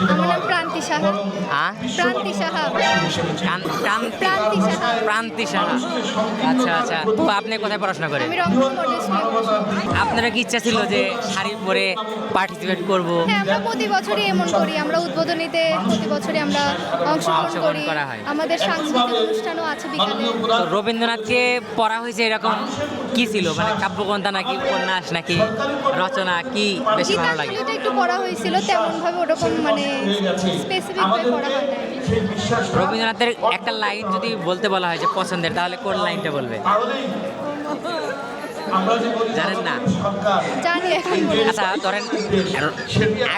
আমার নাম প্রান্তি সাহা। প্রান্তি সাহা। প্রান্তি সাহা। প্রান্তি সাহা। আচ্ছা আচ্ছা, তো আপনি কোথায় পড়াশোনা করেন? আমি রংপুর মডেল স্কুলে পড়াশোনা করি। আপনারা কি ইচ্ছা ছিল যে শাড়ি পরে পার্টিসিপেট করব? হ্যাঁ, আমরা প্রতি বছরই এমন করি। আমরা উদ্বোধনীতে প্রতি বছরই আমরা অংশগ্রহণ করি। করা হয়। আমাদের সাংস্কৃতিক অনুষ্ঠানও আছে বিকালে। তো রবীন্দ্রনাথকে পড়া হয়েছে এরকম কি ছিল, মানে কাব্যগ্রন্থ নাকি উপন্যাস নাকি রচনা, কি বেশি ভালো লাগে? গীতাঞ্জলিটা একটু পড়া হয়েছিল, তেমন ভাবে ওরকম মানে স্পেসিফিক ভাবে পড়া হয় না। রবীন্দ্রনাথের একটা লাইন যদি বলতে বলা হয় যে পছন্দের, তাহলে কোন লাইনটা বলবে? জানেন না? জানি এখন বলে। আচ্ছা ধরেন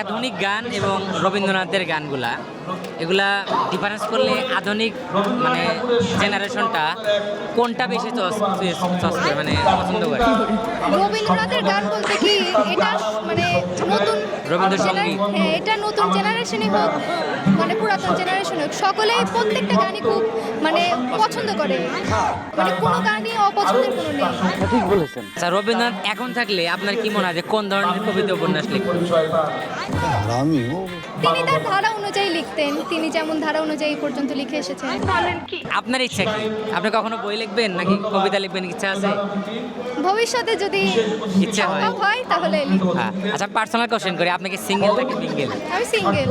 আধুনিক গান এবং রবীন্দ্রনাথের গানগুলা, এগুলা ডিফারেন্স করলে আধুনিক মানে জেনারেশনটা কোনটা বেশি মানে পছন্দ করে? রবীন্দ্রনাথের গান বলতে কি এটা মানে নতুন রবীন্দ্রসঙ্গীত। হ্যাঁ, এটা নতুন জেনারেশনই হোক মানে পুরাতন জেনারেশন হোক, সকলেই প্রত্যেকটা গানই খুব মানে পছন্দ করে। মানে কোনো গানই অপছন্দের কোনো নেই। আচ্ছা, রবীন্দ্রনাথ এখন থাকলে আপনার কি মনে হয় যে কোন ধরনের কবিতা উপন্যাস লিখতেন? তিনি তার ধারা অনুযায়ী লিখতেন, তিনি যেমন ধারা অনুযায়ী এই পর্যন্ত লিখে এসেছেন। আপনার ইচ্ছা কি? আপনি কখনো বই লিখবেন নাকি কবিতা লিখবেন, ইচ্ছা আছে? ভবিষ্যতে যদি ইচ্ছা হয়। সম্ভব হয় তাহলে লিখব। হ্যাঁ। আচ্ছা, পার্সোনাল কোশ্চেন করি, আপনি কি সিঙ্গেল নাকি মিঙ্গেল? আমি সিঙ্গেল।